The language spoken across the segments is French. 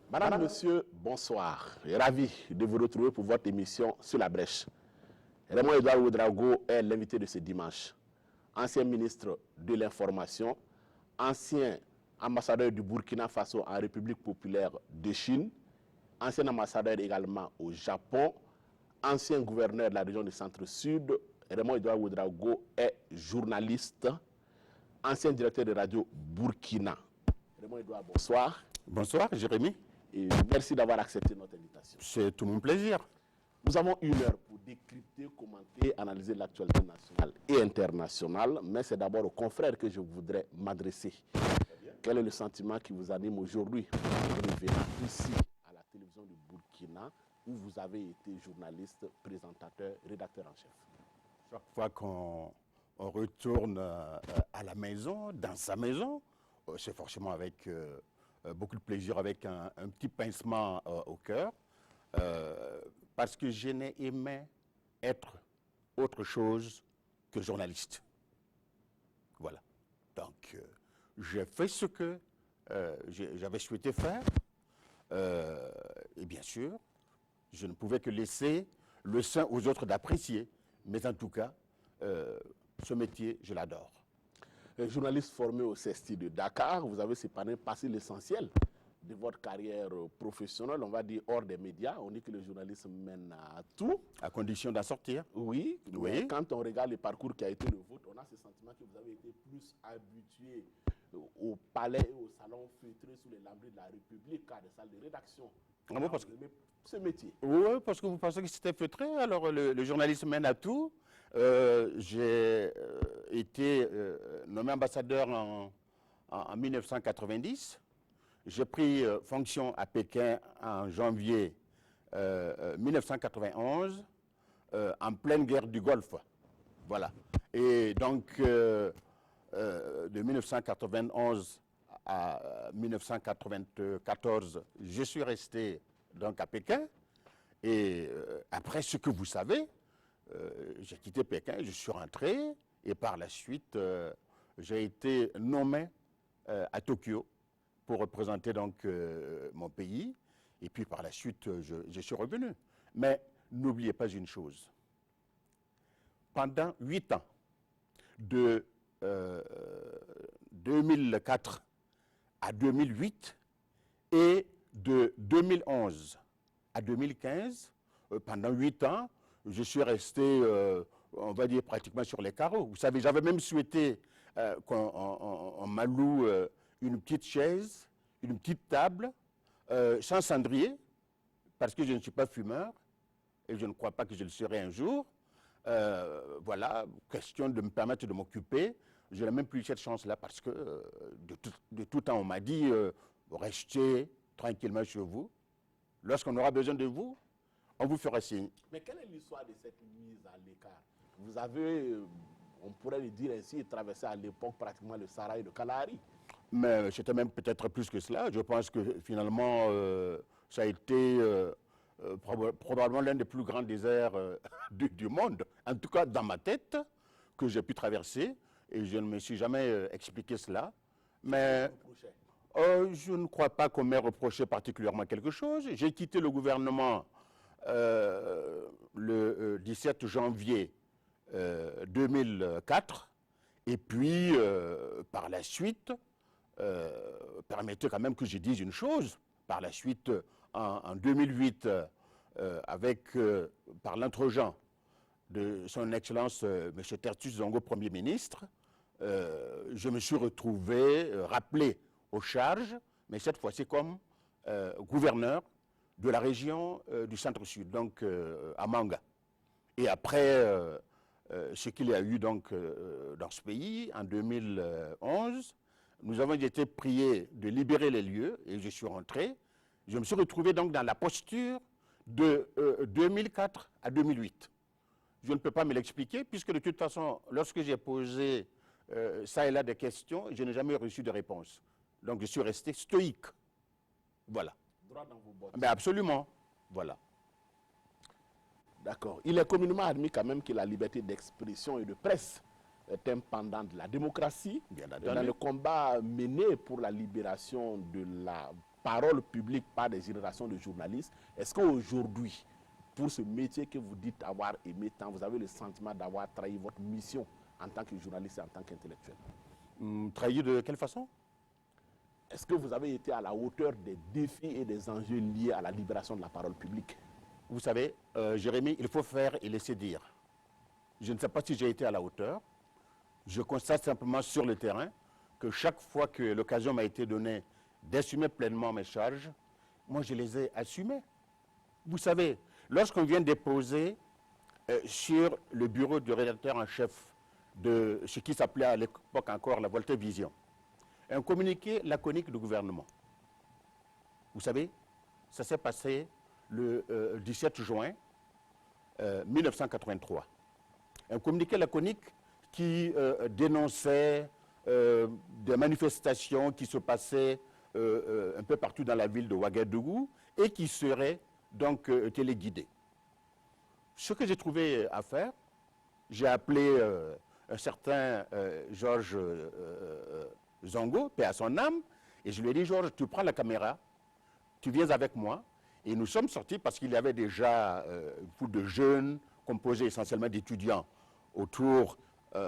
Madame, Monsieur, bonsoir. Ravi de vous retrouver pour votre émission Sur la brèche. Raymond Edouard Ouedraogo est l'invité de ce dimanche. Ancien ministre de l'Information, ancien ambassadeur du Burkina Faso en République populaire de Chine, ancien ambassadeur également au Japon, ancien gouverneur de la région du Centre-Sud. Raymond Edouard Ouedraogo est journaliste, ancien directeur de radio Burkina. Raymond Edouard, bonsoir. Bonsoir, Jérémy. Et merci d'avoir accepté notre invitation. C'est tout mon plaisir. Nous avons une heure pour décrypter, commenter, analyser l'actualité nationale et internationale, mais c'est d'abord aux confrères que je voudrais m'adresser. Quel est le sentiment qui vous anime aujourd'hui en revenant ici à la télévision du Burkina, où vous avez été journaliste, présentateur, rédacteur en chef? Chaque fois qu'on retourne à la maison, dans sa maison, c'est forcément avec beaucoup de plaisir, avec un petit pincement au cœur, parce que je n'ai aimé être autre chose que journaliste. Voilà. Donc, j'ai fait ce que j'avais souhaité faire, et bien sûr, je ne pouvais que laisser le soin aux autres d'apprécier. Mais en tout cas, ce métier, je l'adore. Journaliste formé au CESTI de Dakar, vous avez passé l'essentiel de votre carrière professionnelle, on va dire hors des médias. On dit que le journalisme mène à tout. À condition d'en sortir. Oui, oui. Mais quand on regarde le parcours qui a été le vôtre, on a ce sentiment que vous avez été plus habitué au palais et au salon feutré sous les lambris de la République qu'à des salles de rédaction. Ah bon, parce que ce métier. Oui, parce que vous pensez que c'était feutré, alors le journalisme mène à tout. J'ai été nommé ambassadeur en 1990. J'ai pris fonction à Pékin en janvier 1991, en pleine guerre du Golfe. Voilà. Et donc, de 1991 à 1994, je suis resté donc à Pékin. Et après ce que vous savez, j'ai quitté Pékin, je suis rentré et par la suite, j'ai été nommé à Tokyo pour représenter donc mon pays. Et puis par la suite, je suis revenu. Mais n'oubliez pas une chose. Pendant 8 ans, de 2004 à 2008 et de 2011 à 2015, pendant 8 ans, je suis resté, on va dire, pratiquement sur les carreaux. Vous savez, j'avais même souhaité qu'on m'alloue une petite chaise, une petite table, sans cendrier, parce que je ne suis pas fumeur, et je ne crois pas que je le serai un jour. Voilà, question de me permettre de m'occuper. Je n'ai même plus eu cette chance-là, parce que de tout temps, on m'a dit, restez tranquillement chez vous. Lorsqu'on aura besoin de vous, on vous fera signe. Mais quelle est l'histoire de cette mise à l'écart? Vous avez, on pourrait le dire ainsi, traversé à l'époque pratiquement le Sahara et le Kalahari. Mais c'était même peut-être plus que cela. Je pense que finalement, ça a été probablement l'un des plus grands déserts du monde. En tout cas, dans ma tête, que j'ai pu traverser. Et je ne me suis jamais expliqué cela. Mais je ne crois pas qu'on m'ait reproché particulièrement quelque chose. J'ai quitté le gouvernement le 17 janvier 2004. Et puis, par la suite, permettez quand même que je dise une chose. Par la suite, en 2008, par l'introjean de son Excellence M. Tertus Zongo, Premier ministre, je me suis retrouvé rappelé aux charges, mais cette fois-ci comme gouverneur de la région du Centre-Sud, donc à Manga. Et après ce qu'il y a eu donc dans ce pays, en 2011, nous avons été priés de libérer les lieux et je suis rentré. Je me suis retrouvé donc dans la posture de 2004 à 2008. Je ne peux pas me l'expliquer puisque de toute façon, lorsque j'ai posé ça et là des questions, je n'ai jamais reçu de réponse. Donc je suis resté stoïque. Voilà. Droit dans vos bottes. Mais absolument. Voilà. D'accord. Il est communément admis quand même que la liberté d'expression et de presse est un pendant de la démocratie. Bien dans le combat mené pour la libération de la parole publique par des générations de journalistes. Est-ce qu'aujourd'hui, pour ce métier que vous dites avoir aimé tant, vous avez le sentiment d'avoir trahi votre mission en tant que journaliste et en tant qu'intellectuel? Trahi de quelle façon? Est-ce que vous avez été à la hauteur des défis et des enjeux liés à la libération de la parole publique? Vous savez, Jérémy, il faut faire et laisser dire. Je ne sais pas si j'ai été à la hauteur. Je constate simplement sur le terrain que chaque fois que l'occasion m'a été donnée d'assumer pleinement mes charges, moi je les ai assumées. Vous savez, lorsqu'on vient déposer sur le bureau du rédacteur en chef de ce qui s'appelait à l'époque encore la Voltaire Vision, un communiqué laconique du gouvernement. Vous savez, ça s'est passé le 17 juin 1983. Un communiqué laconique qui dénonçait des manifestations qui se passaient un peu partout dans la ville de Ouagadougou et qui seraient donc téléguidées. Ce que j'ai trouvé à faire, j'ai appelé un certain Georges Zongo, paix à son âme, et je lui ai dit, Georges, tu prends la caméra, tu viens avec moi, et nous sommes sortis parce qu'il y avait déjà beaucoup de jeunes, composés essentiellement d'étudiants, autour,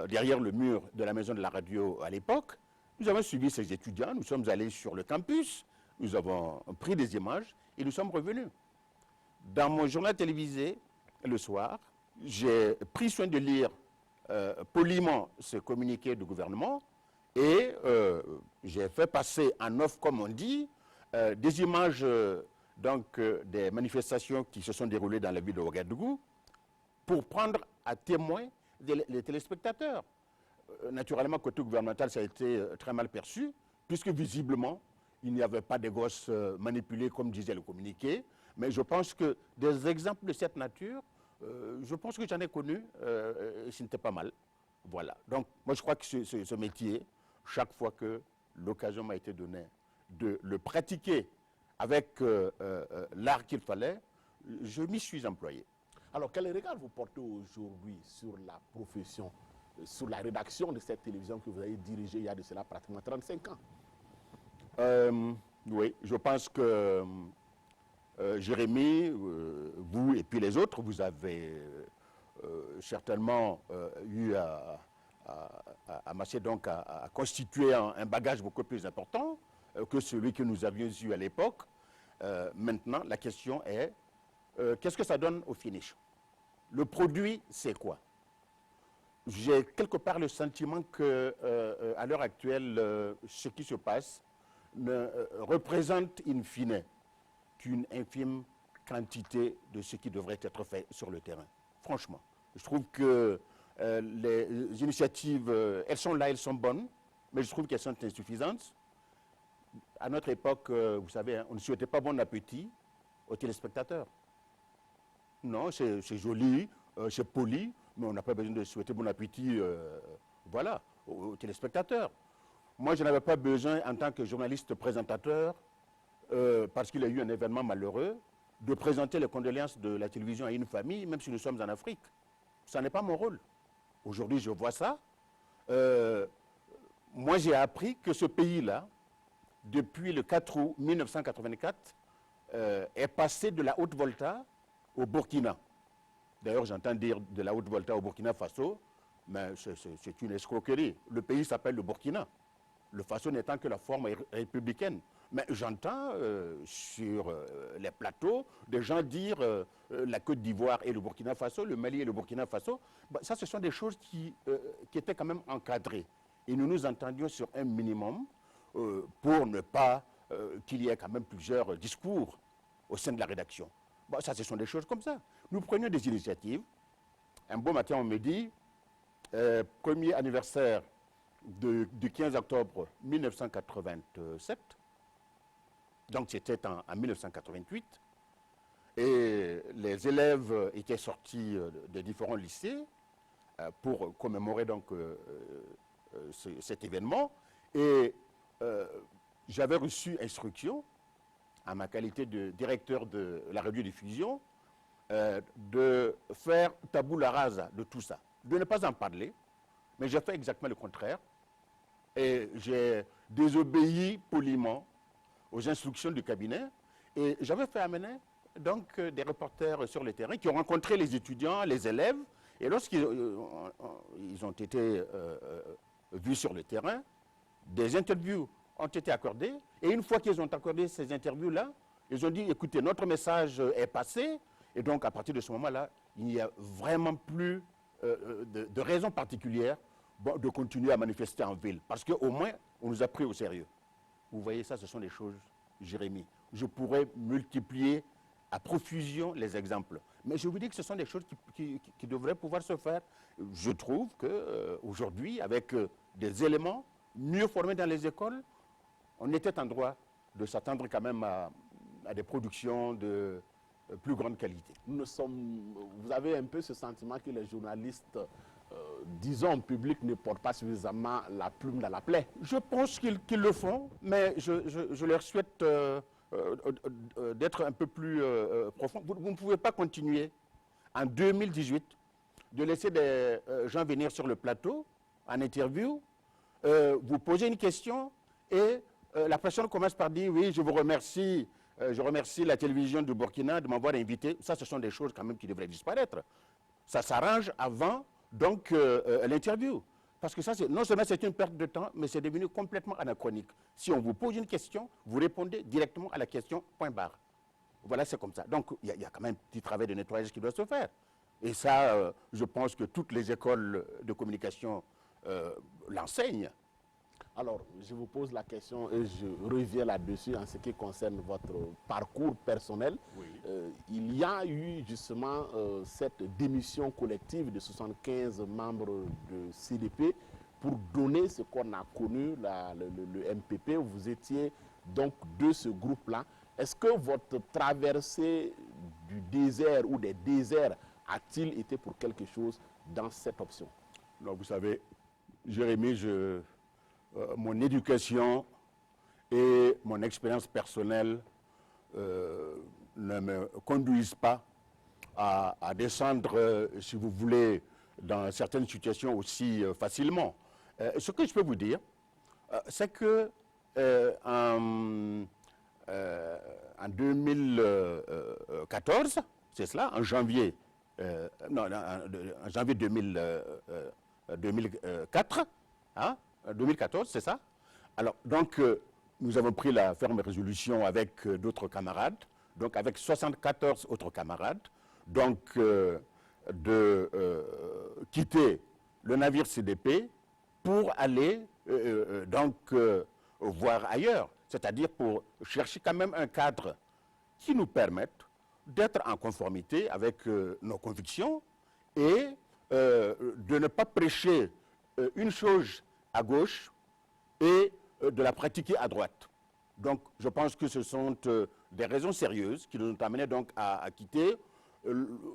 derrière le mur de la maison de la radio à l'époque. Nous avons suivi ces étudiants, nous sommes allés sur le campus, nous avons pris des images, et nous sommes revenus. Dans mon journal télévisé, le soir, j'ai pris soin de lire poliment ce communiqué du gouvernement, et j'ai fait passer en off, comme on dit, des images des manifestations qui se sont déroulées dans la ville de Ouagadougou pour prendre à témoin les téléspectateurs. Naturellement, côté gouvernemental, ça a été très mal perçu, puisque visiblement, il n'y avait pas de gosses manipulés, comme disait le communiqué. Mais je pense que des exemples de cette nature, je pense que j'en ai connu, et ce n'était pas mal. Voilà. Donc, moi, je crois que ce métier, chaque fois que l'occasion m'a été donnée de le pratiquer avec l'art qu'il fallait, je m'y suis employé. Alors, quel regard vous portez aujourd'hui sur la profession, sur la rédaction de cette télévision que vous avez dirigée il y a de cela pratiquement 35 ans? Oui, je pense que Jérémy, vous et puis les autres, vous avez certainement eu à amasser, donc à constituer un bagage beaucoup plus important que celui que nous avions eu à l'époque. Maintenant, la question est, qu'est-ce que ça donne au finish? Le produit, c'est quoi? J'ai quelque part le sentiment que, à l'heure actuelle, ce qui se passe ne représente in fine qu'une infime quantité de ce qui devrait être fait sur le terrain. Franchement, je trouve que les initiatives, elles sont là, elles sont bonnes, mais je trouve qu'elles sont insuffisantes. À notre époque, vous savez, hein, on ne souhaitait pas bon appétit aux téléspectateurs. Non, c'est joli, c'est poli, mais on n'a pas besoin de souhaiter bon appétit voilà, aux téléspectateurs. Moi, je n'avais pas besoin, en tant que journaliste présentateur, parce qu'il y a eu un événement malheureux, de présenter les condoléances de la télévision à une famille, même si nous sommes en Afrique. Ça n'est pas mon rôle. Aujourd'hui, je vois ça. Moi, j'ai appris que ce pays-là, depuis le 4 août 1984, est passé de la Haute-Volta au Burkina. D'ailleurs, j'entends dire de la Haute-Volta au Burkina Faso, mais c'est une escroquerie. Le pays s'appelle le Burkina. Le Faso n'étant que la forme républicaine. Mais j'entends sur les plateaux des gens dire la Côte d'Ivoire et le Burkina Faso, le Mali et le Burkina Faso. Bah, ça, ce sont des choses qui étaient quand même encadrées. Et nous nous entendions sur un minimum pour ne pas qu'il y ait quand même plusieurs discours au sein de la rédaction. Bon, ça, ce sont des choses comme ça. Nous prenions des initiatives. Un beau matin, on me dit, premier anniversaire du 15 octobre 1987, donc c'était en 1988, et les élèves étaient sortis de différents lycées pour commémorer donc cet événement, et j'avais reçu instruction, à ma qualité de directeur de la radiodiffusion, de faire tabula rasa de tout ça, de ne pas en parler, mais j'ai fait exactement le contraire, et j'ai désobéi poliment aux instructions du cabinet. Et j'avais fait amener donc des reporters sur le terrain qui ont rencontré les étudiants, les élèves. Et lorsqu'ils ils ont été vus sur le terrain, des interviews ont été accordées. Et une fois qu'ils ont accordé ces interviews-là, ils ont dit, écoutez, notre message est passé. Et donc, à partir de ce moment-là, il n'y a vraiment plus de raison particulière de continuer à manifester en ville. Parce qu'au moins, on nous a pris au sérieux. Vous voyez, ça, ce sont des choses, Jérémy. Je pourrais multiplier à profusion les exemples. Mais je vous dis que ce sont des choses qui devraient pouvoir se faire. Je trouve qu'aujourd'hui, avec des éléments mieux formés dans les écoles, on était en droit de s'attendre quand même à des productions de plus grande qualité. Vous avez un peu ce sentiment que les journalistes, disons en public, ne portent pas suffisamment la plume dans la plaie. Je pense qu'ils le font, mais je leur souhaite d'être un peu plus profond. Vous ne pouvez pas continuer en 2018 de laisser des gens venir sur le plateau en interview, vous posez une question et la personne commence par dire oui, je vous remercie, je remercie la télévision du Burkina de m'avoir invité. Ça, ce sont des choses quand même qui devraient disparaître. Ça s'arrange avant donc l'interview. Parce que ça, non seulement c'est une perte de temps, mais c'est devenu complètement anachronique. Si on vous pose une question, vous répondez directement à la question, point barre. Voilà, c'est comme ça. Donc, il y a quand même un petit travail de nettoyage qui doit se faire. Et ça, je pense que toutes les écoles de communication l'enseignent. Alors, je vous pose la question et je reviens là-dessus en ce qui concerne votre parcours personnel. Oui. Il y a eu justement cette démission collective de 75 membres de CDP pour donner ce qu'on a connu, le MPP. Vous étiez donc de ce groupe-là. Est-ce que votre traversée du désert ou des déserts a-t-il été pour quelque chose dans cette option? Non, vous savez, Jérémy, mon éducation et mon expérience personnelle ne me conduisent pas à descendre, si vous voulez, dans certaines situations aussi facilement. Ce que je peux vous dire, c'est que en 2014, c'est cela, en janvier, en janvier 2004, hein, 2014, c'est ça. Alors, donc, nous avons pris la ferme résolution avec d'autres camarades, donc avec 74 autres camarades, donc de quitter le navire CDP pour aller donc voir ailleurs, c'est-à-dire pour chercher quand même un cadre qui nous permette d'être en conformité avec nos convictions et de ne pas prêcher une chose à gauche et de la pratiquer à droite. Donc, je pense que ce sont des raisons sérieuses qui nous ont amenés donc à quitter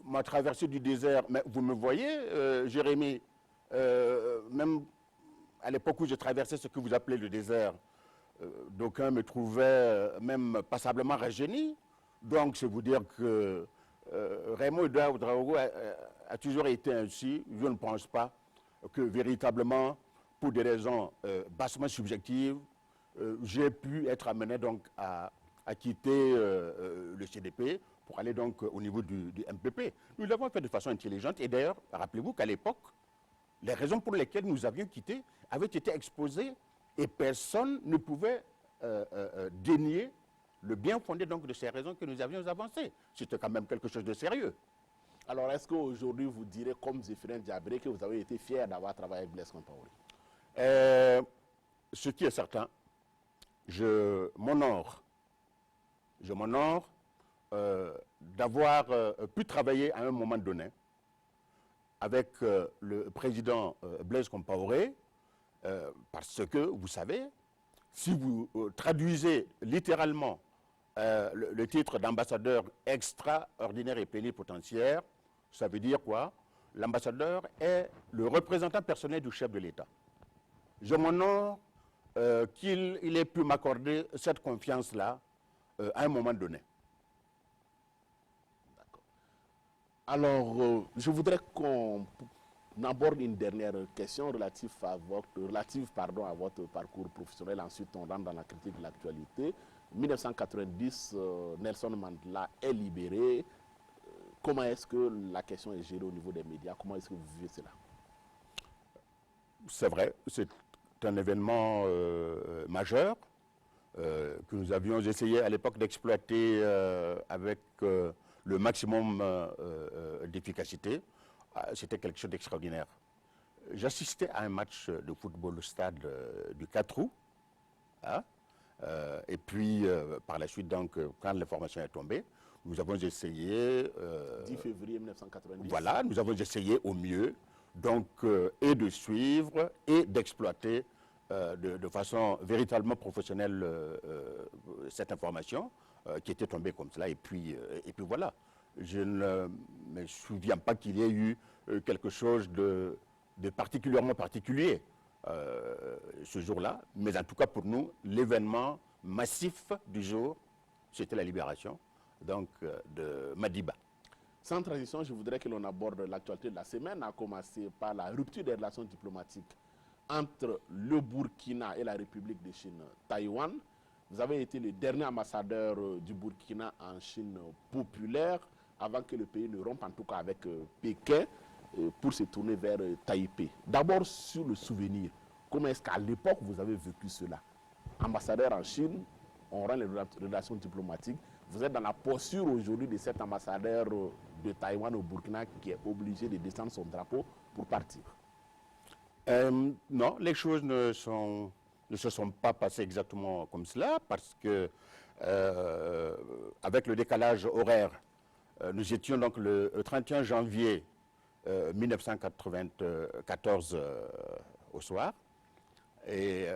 ma traversée du désert. Mais vous me voyez, Jérémy, même à l'époque où je traversais ce que vous appelez le désert, d'aucuns me trouvaient même passablement rajeuni. Donc, c'est vous dire que Raymond Ouedraogo a toujours été ainsi. Je ne pense pas que véritablement, pour des raisons bassement subjectives, j'ai pu être amené donc à quitter le CDP pour aller donc au niveau du MPP. Nous l'avons fait de façon intelligente et d'ailleurs, rappelez-vous qu'à l'époque, les raisons pour lesquelles nous avions quitté avaient été exposées et personne ne pouvait dénier le bien fondé donc de ces raisons que nous avions avancées. C'était quand même quelque chose de sérieux. Alors, est-ce qu'aujourd'hui, vous direz, comme Zéphirin Diabré, que vous avez été fier d'avoir travaillé avec Blaise Compaoré? Ce qui est certain, je m'honore d'avoir pu travailler à un moment donné avec le président Blaise Compaoré, parce que, vous savez, si vous traduisez littéralement le titre d'ambassadeur extraordinaire et plénipotentiaire, ça veut dire quoi? L'ambassadeur est le représentant personnel du chef de l'État. Je m'honore qu'il ait pu m'accorder cette confiance-là à un moment donné. D'accord. Alors, je voudrais qu'on aborde une dernière question relative à votre parcours professionnel. Ensuite, on rentre dans la critique de l'actualité. 1990, Nelson Mandela est libéré. Comment est-ce que la question est gérée au niveau des médias? Comment est-ce que vous vivez cela? C'est vrai, c'est un événement majeur que nous avions essayé à l'époque d'exploiter avec le maximum d'efficacité. C'était quelque chose d'extraordinaire. J'assistais à un match de football au stade du 4 août. Hein, et puis, par la suite, donc, quand l'information est tombée, nous avons essayé... 10 février 1990. Voilà, nous avons essayé au mieux, donc, et de suivre et d'exploiter de façon véritablement professionnelle cette information qui était tombée comme cela. Et puis voilà, je ne me souviens pas qu'il y ait eu quelque chose de particulièrement particulier ce jour-là, mais en tout cas pour nous, l'événement massif du jour, c'était la libération donc, de Madiba. Sans transition, je voudrais que l'on aborde l'actualité de la semaine, à commencer par la rupture des relations diplomatiques entre le Burkina et la République de Chine, Taïwan. Vous avez été le dernier ambassadeur du Burkina en Chine populaire avant que le pays ne rompe en tout cas avec Pékin pour se tourner vers Taipei. D'abord sur le souvenir, comment est-ce qu'à l'époque vous avez vécu cela? Ambassadeur en Chine, on rend les relations diplomatiques. Vous êtes dans la posture aujourd'hui de cet ambassadeur de Taïwan au Burkina qui est obligé de descendre son drapeau pour partir. Non, les choses ne se sont pas passées exactement comme cela parce que avec le décalage horaire, nous étions donc le 31 janvier 1994 au soir et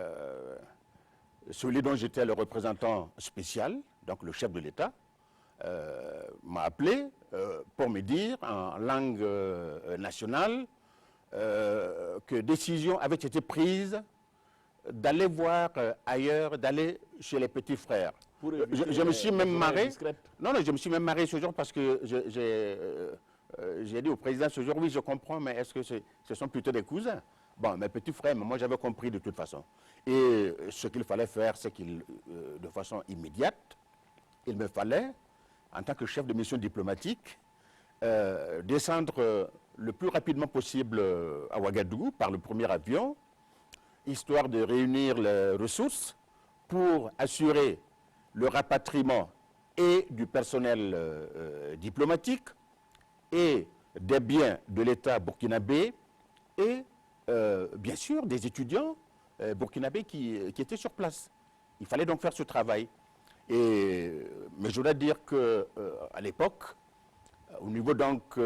celui dont j'étais le représentant spécial, donc le chef de l'État, m'a appelé pour me dire en langue nationale que décision avait été prise d'aller voir ailleurs, d'aller chez les petits frères. Je me suis même marré. Non, je me suis même marré ce jour parce que j'ai dit au président ce jour, oui, je comprends, mais est-ce que ce sont plutôt des cousins? Bon, mes petits frères, mais moi j'avais compris de toute façon. Et ce qu'il fallait faire, c'est qu'il, de façon immédiate, il me fallait, en tant que chef de mission diplomatique, descendre le plus rapidement possible à Ouagadougou par le premier avion, histoire de réunir les ressources pour assurer le rapatriement et du personnel diplomatique et des biens de l'État burkinabé et bien sûr des étudiants burkinabés qui étaient sur place. Il fallait donc faire ce travail. Mais je dois dire qu'à l'époque, au niveau donc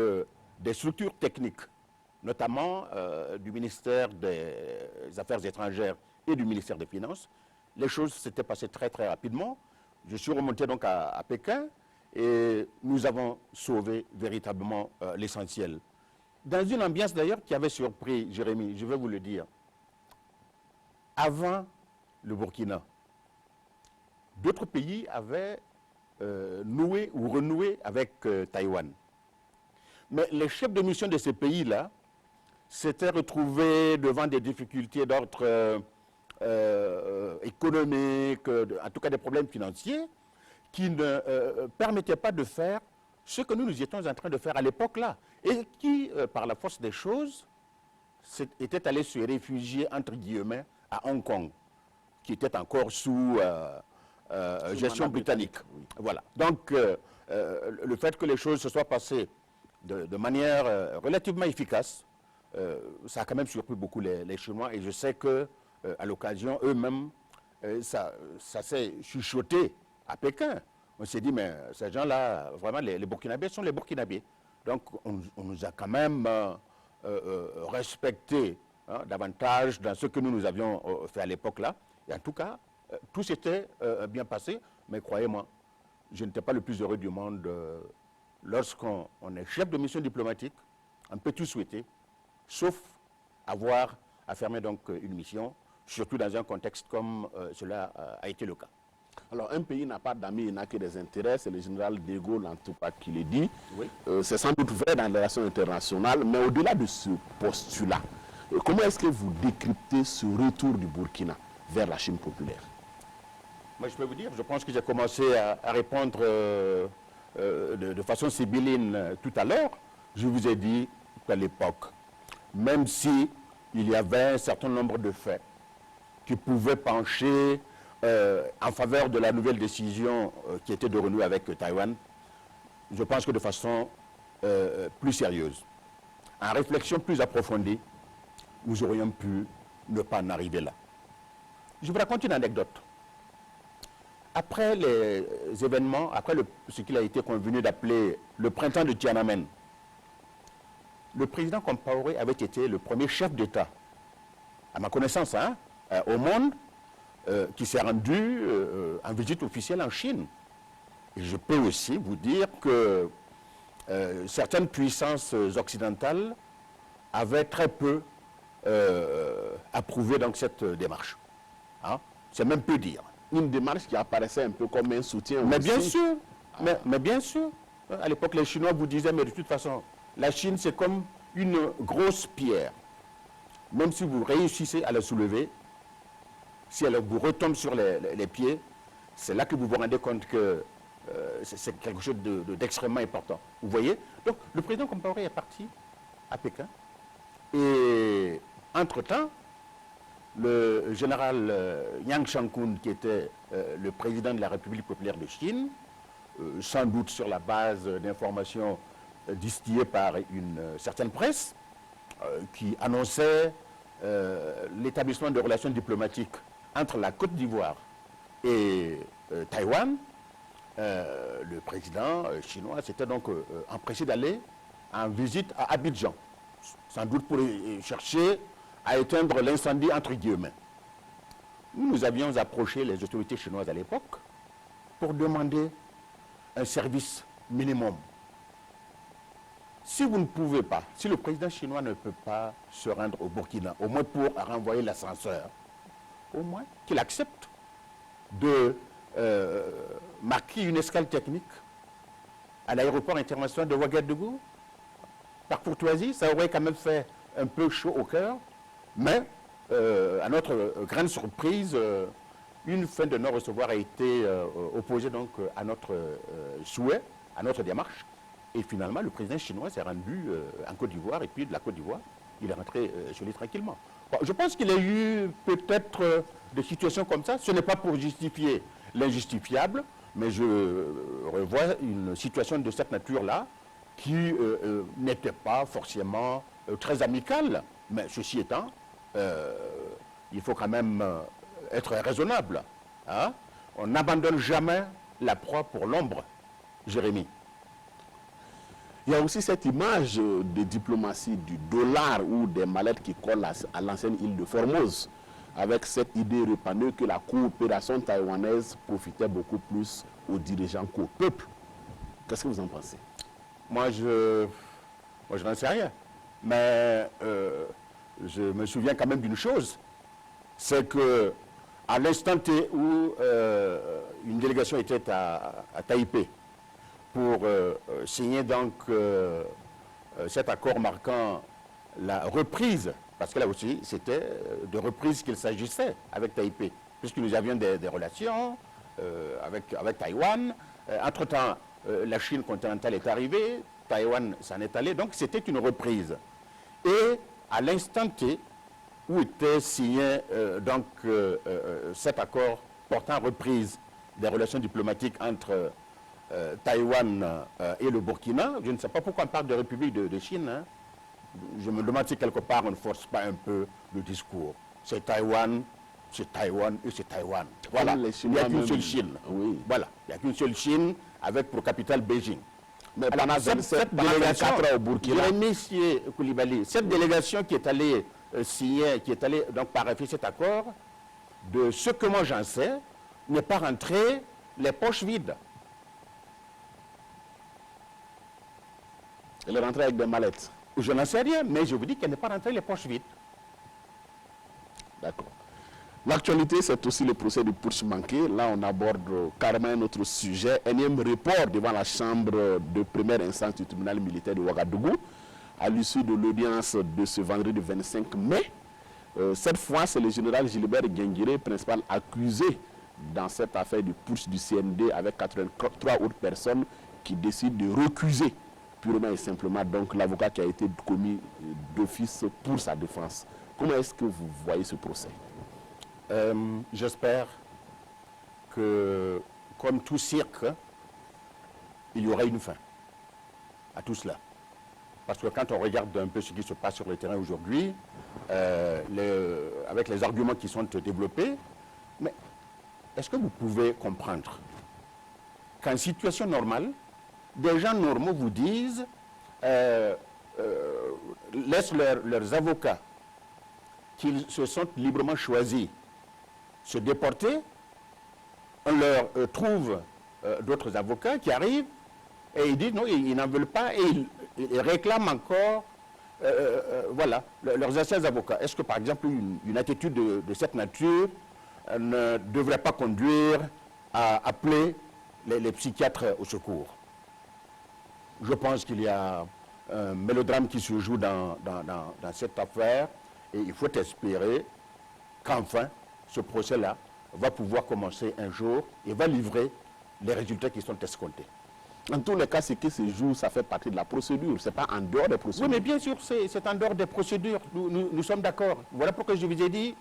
des structures techniques, notamment du ministère des Affaires étrangères et du ministère des Finances, les choses s'étaient passées très très rapidement. Je suis remonté donc à Pékin et nous avons sauvé véritablement l'essentiel. Dans une ambiance d'ailleurs qui avait surpris Jérémy, je vais vous le dire, avant le Burkina, d'autres pays avaient noué ou renoué avec Taïwan. Mais les chefs de mission de ces pays-là s'étaient retrouvés devant des difficultés d'ordre économique, en tout cas des problèmes financiers, qui ne permettaient pas de faire ce que nous étions en train de faire à l'époque-là, et qui, par la force des choses, étaient allés se réfugier, entre guillemets, à Hong Kong, qui était encore sous gestion britannique. Oui. Voilà. Donc, le fait que les choses se soient passées de manière relativement efficace, ça a quand même surpris beaucoup les Chinois, et je sais que à l'occasion, eux-mêmes, ça s'est chuchoté à Pékin. On s'est dit, mais ces gens-là, vraiment, les Burkinabés sont les Burkinabés. Donc, on nous a quand même respecté davantage dans ce que nous avions fait à l'époque-là. Et en tout cas, tout s'était bien passé, mais croyez-moi, je n'étais pas le plus heureux du monde. Lorsqu'on est chef de mission diplomatique, on peut tout souhaiter, sauf avoir à fermer donc une mission, surtout dans un contexte comme cela a été le cas. Alors, un pays n'a pas d'amis, il n'a que des intérêts, c'est le général de Gaulle en tout cas qui le dit. Oui. C'est sans doute vrai dans les relations internationales, mais au-delà de ce postulat, comment est-ce que vous décryptez ce retour du Burkina vers la Chine populaire? Moi, je peux vous dire, je pense que j'ai commencé à répondre de façon sibylline tout à l'heure. Je vous ai dit qu'à l'époque, même si il y avait un certain nombre de faits qui pouvaient pencher en faveur de la nouvelle décision qui était de renouer avec Taïwan, je pense que de façon plus sérieuse, en réflexion plus approfondie, nous aurions pu ne pas en arriver là. Je vous raconte une anecdote. Après les événements, après ce qu'il a été convenu d'appeler le printemps de Tiananmen, le président Compaoré avait été le premier chef d'État, à ma connaissance, hein, au monde, qui s'est rendu en visite officielle en Chine. Et je peux aussi vous dire que certaines puissances occidentales avaient très peu approuvé donc cette démarche. Hein? C'est même peu dire. Une démarche qui apparaissait un peu comme un soutien. Mais aussi. bien sûr, mais bien sûr. À l'époque, les Chinois vous disaient, mais de toute façon, la Chine, c'est comme une grosse pierre. Même si vous réussissez à la soulever, si elle vous retombe sur les pieds, c'est là que vous vous rendez compte que c'est quelque chose d'extrêmement important. Vous voyez? Donc, le président Compaoré est parti à Pékin. Et, entre-temps, le général Yang Shangkun, qui était le président de la République populaire de Chine, sans doute sur la base d'informations distillées par une certaine presse, qui annonçait l'établissement de relations diplomatiques entre la Côte d'Ivoire et Taïwan, le président chinois s'était donc empressé d'aller en visite à Abidjan, sans doute pour chercher à éteindre l'incendie entre guillemets. Nous avions approché les autorités chinoises à l'époque pour demander un service minimum. Si vous ne pouvez pas, si le président chinois ne peut pas se rendre au Burkina, au moins pour renvoyer l'ascenseur, au moins qu'il accepte de marquer une escale technique à l'aéroport international de Ouagadougou, par courtoisie, ça aurait quand même fait un peu chaud au cœur. Mais, à notre grande surprise, une fin de non-recevoir a été opposée donc à notre souhait, à notre démarche. Et finalement, le président chinois s'est rendu en Côte d'Ivoire, et puis de la Côte d'Ivoire, il est rentré chez lui tranquillement. Bon, je pense qu'il y a eu peut-être des situations comme ça. Ce n'est pas pour justifier l'injustifiable, mais je revois une situation de cette nature-là qui n'était pas forcément très amicale. Mais ceci étant, il faut quand même être raisonnable. Hein? On n'abandonne jamais la proie pour l'ombre, Jérémy. Il y a aussi cette image de diplomatie du dollar ou des mallettes qui collent à l'ancienne île de Formose, avec cette idée répandue que la coopération taïwanaise profitait beaucoup plus aux dirigeants qu'au peuple. Qu'est-ce que vous en pensez? Moi, je n'en sais rien. Mais je me souviens quand même d'une chose, c'est que à l'instant T où une délégation était à Taipei pour signer donc cet accord marquant la reprise, parce que là aussi c'était de reprise qu'il s'agissait avec Taipei, puisque nous avions des relations avec Taïwan. Entre-temps, la Chine continentale est arrivée, Taïwan s'en est allé, donc c'était une reprise. Et à l'instant T où était signé donc cet accord portant reprise des relations diplomatiques entre Taïwan et le Burkina, je ne sais pas pourquoi on parle de République de Chine, hein. Je me demande si quelque part on ne force pas un peu le discours. C'est Taïwan et c'est Taïwan. Voilà, il n'y a qu'une seule Chine. Oui. Voilà, il n'y a qu'une seule Chine avec pour capitale Beijing. Mais pendant cette délégation au Burkina, Monsieur Koulibaly, cette délégation qui est allée signer, qui est allée donc parapher cet accord, de ce que moi j'en sais, n'est pas rentré les poches vides. Elle est rentrée avec des mallettes. Je n'en sais rien, mais je vous dis qu'elle n'est pas rentrée les poches vides. D'accord. L'actualité, c'est aussi le procès de Putsch manqué. Là, on aborde carrément un autre sujet. Énième report devant la chambre de première instance du tribunal militaire de Ouagadougou, à l'issue de l'audience de ce vendredi 25 mai. Cette fois, c'est le général Gilbert Guinguiré, principal accusé dans cette affaire de putsch du CND avec 83 autres personnes qui décident de recuser purement et simplement donc l'avocat qui a été commis d'office pour sa défense. Comment est-ce que vous voyez ce procès? J'espère que, comme tout cirque, il y aura une fin à tout cela. Parce que quand on regarde un peu ce qui se passe sur le terrain aujourd'hui, avec les arguments qui sont développés, mais est-ce que vous pouvez comprendre qu'en situation normale, des gens normaux vous disent, laissent leurs avocats qu'ils se sont librement choisis se déporter, on leur trouve d'autres avocats qui arrivent et ils disent non, ils n'en veulent pas et ils réclament encore voilà, leurs anciens avocats. Est-ce que par exemple une attitude de cette nature ne devrait pas conduire à appeler les psychiatres au secours? Je pense qu'il y a un mélodrame qui se joue dans cette affaire et il faut espérer qu'enfin ce procès-là va pouvoir commencer un jour et va livrer les résultats qui sont escomptés. En tous les cas, ce qui se joue, ça fait partie de la procédure. Ce n'est pas en dehors des procédures. Oui, mais bien sûr, c'est en dehors des procédures. Nous sommes d'accord. Voilà pourquoi je vous ai dit,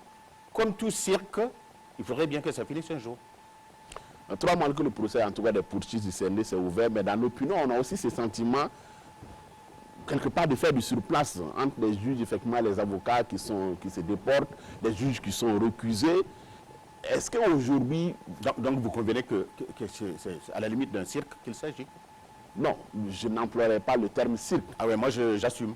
comme tout cirque, il faudrait bien que ça finisse un jour. 3 mois que le procès, en tout cas des poursuites du CND, c'est ouvert, mais dans l'opinion, on a aussi ce sentiment, quelque part, de faire du surplace entre les juges, effectivement, les avocats qui se déportent, les juges qui sont recusés. Est-ce qu'aujourd'hui... Donc vous convenez que c'est à la limite d'un cirque qu'il s'agit? Non, je n'emploierai pas le terme cirque. Ah oui, moi j'assume.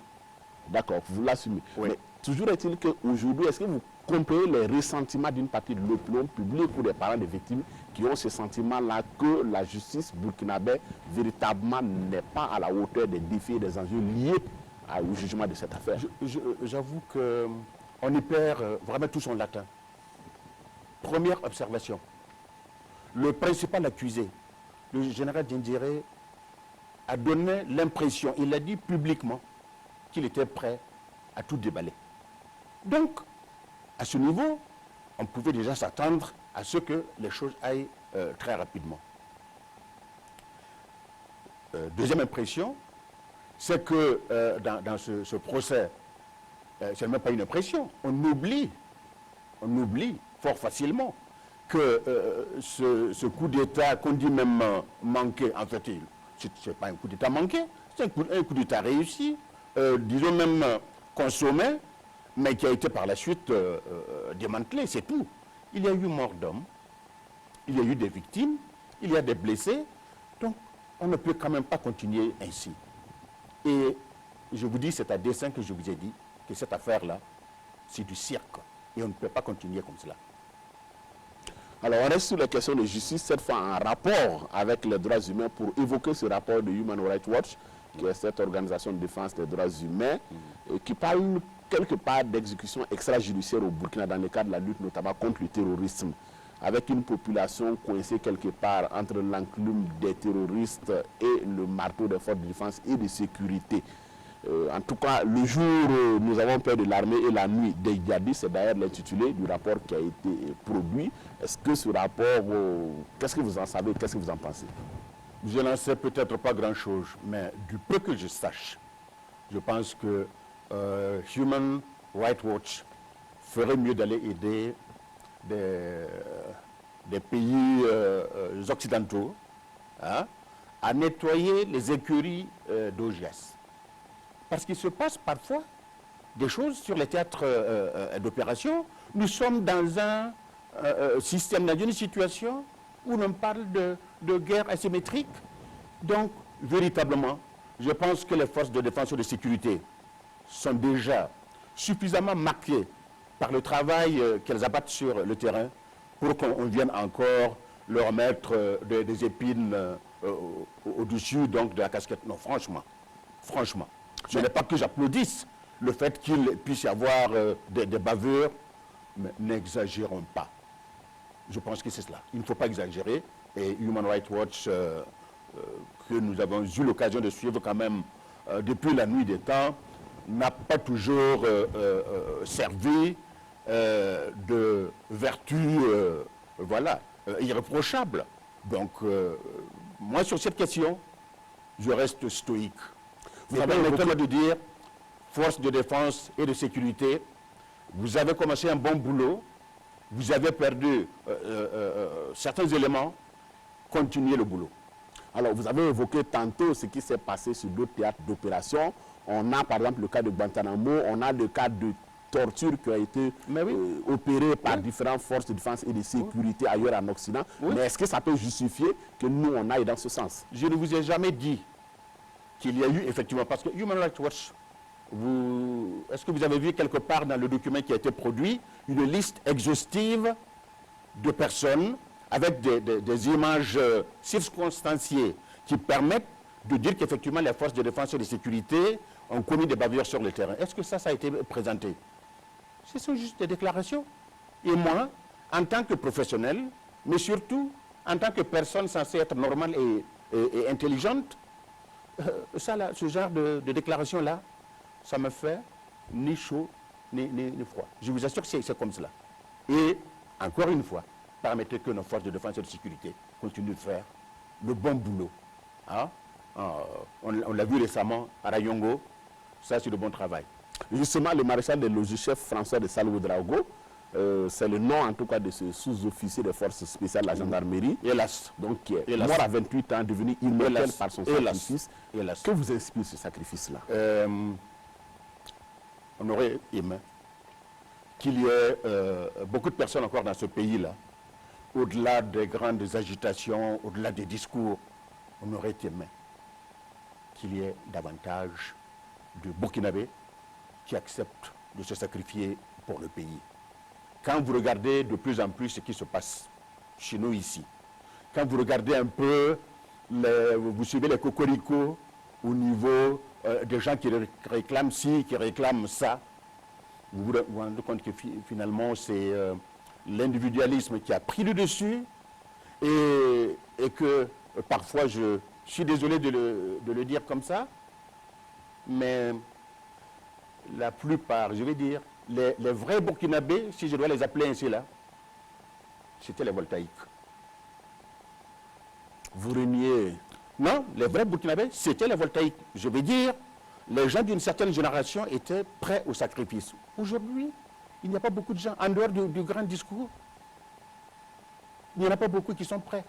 D'accord, vous l'assumez. Oui. Mais toujours est-il qu'aujourd'hui, est-ce que vous comprenez les ressentiments d'une partie de l'opinion publique ou des parents des victimes qui ont ce sentiment-là que la justice burkinabé véritablement n'est pas à la hauteur des défis et des enjeux liés au jugement de cette affaire? J'avoue qu'on y perd vraiment tout son latin. Première observation. Le principal accusé, le général Djindjéré, a donné l'impression, il l'a dit publiquement, qu'il était prêt à tout déballer. Donc, à ce niveau, on pouvait déjà s'attendre à ce que les choses aillent très rapidement. Deuxième impression, c'est que dans ce procès, c'est même pas une impression, on oublie fort facilement que ce coup d'État qu'on dit même manqué, en fait, ce n'est pas un coup d'État manqué, c'est un coup d'État réussi, disons même consommé, mais qui a été par la suite démantelé, c'est tout. Il y a eu mort d'hommes, il y a eu des victimes, il y a des blessés, donc on ne peut quand même pas continuer ainsi. Et je vous dis, c'est à dessein que je vous ai dit que cette affaire-là, c'est du cirque, et on ne peut pas continuer comme cela. Alors, on reste sur les questions de justice, cette fois en rapport avec les droits humains, pour évoquer ce rapport de Human Rights Watch, qui est cette organisation de défense des droits humains, qui parle quelque part d'exécution extrajudiciaire au Burkina dans le cadre de la lutte notamment contre le terrorisme, avec une population coincée quelque part entre l'enclume des terroristes et le marteau des forces de défense et de sécurité. En tout cas, le jour où nous avons peur de l'armée et la nuit des djihadistes, c'est d'ailleurs l'intitulé du rapport qui a été produit. Est-ce que ce rapport, qu'est-ce que vous en savez, qu'est-ce que vous en pensez? Je n'en sais peut-être pas grand-chose, mais du peu que je sache, je pense que Human Rights Watch ferait mieux d'aller aider des pays occidentaux à nettoyer les écuries d'OGS. Parce qu'il se passe parfois des choses sur les théâtres d'opération. Nous sommes dans un système, dans une situation où l'on parle de guerre asymétrique. Donc, véritablement, je pense que les forces de défense et de sécurité sont déjà suffisamment marquées par le travail qu'elles abattent sur le terrain pour qu'on vienne encore leur mettre des épines au-dessus donc de la casquette. Non, franchement. Ce n'est pas que j'applaudisse le fait qu'il puisse y avoir des bavures, mais n'exagérons pas. Je pense que c'est cela. Il ne faut pas exagérer. Et Human Rights Watch, que nous avons eu l'occasion de suivre quand même depuis la nuit des temps, n'a pas toujours servi de vertu, voilà, irréprochable. Donc, moi, sur cette question, je reste stoïque. Vous avez le temps de dire, forces de défense et de sécurité, vous avez commencé un bon boulot, vous avez perdu certains éléments, continuez le boulot. Alors, vous avez évoqué tantôt ce qui s'est passé sur d'autres théâtres d'opération. On a par exemple le cas de Guantanamo, on a le cas de torture qui a été opérée par différentes forces de défense et de sécurité ailleurs en Occident. Mais est-ce que ça peut justifier que nous, on aille dans ce sens? Je ne vous ai jamais dit qu'il y a eu effectivement, parce que Human Rights Watch, est-ce que vous avez vu quelque part dans le document qui a été produit une liste exhaustive de personnes avec des images circonstanciées qui permettent de dire qu'effectivement les forces de défense et de sécurité ont commis des bavures sur le terrain? Est-ce que ça a été présenté? Ce sont juste des déclarations. Et moi, en tant que professionnel, mais surtout en tant que personne censée être normale et intelligente, ce genre de déclaration-là, ça me fait ni chaud ni froid. Je vous assure que c'est comme cela. Et encore une fois, permettez que nos forces de défense et de sécurité continuent de faire le bon boulot. Hein? On l'a vu récemment à Rayongo, ça c'est le bon travail. Justement, le maréchal des logis-chefs François de Salles Ouedraogo, c'est le nom en tout cas de ce sous-officier des forces spéciales de la gendarmerie, hélas, donc qui est mort à 28 ans, devenu immortel par son sacrifice. Hélas. Que vous inspire ce sacrifice-là? On aurait aimé qu'il y ait beaucoup de personnes encore dans ce pays-là, au-delà des grandes agitations, au-delà des discours, on aurait aimé qu'il y ait davantage de Burkinabés qui acceptent de se sacrifier pour le pays. Quand vous regardez de plus en plus ce qui se passe chez nous ici, quand vous regardez un peu, vous suivez les cocoricots au niveau des gens qui réclament ci, qui réclament ça, vous vous rendez compte que finalement c'est l'individualisme qui a pris le dessus et que parfois je suis désolé de le dire comme ça, mais la plupart, je vais dire, les vrais Burkinabés, si je dois les appeler ainsi là, c'était les voltaïques. Vous reniez? Non, les vrais Burkinabés, c'était les voltaïques. Je veux dire, les gens d'une certaine génération étaient prêts au sacrifice. Aujourd'hui, il n'y a pas beaucoup de gens, en dehors du grand discours, il n'y en a pas beaucoup qui sont prêts.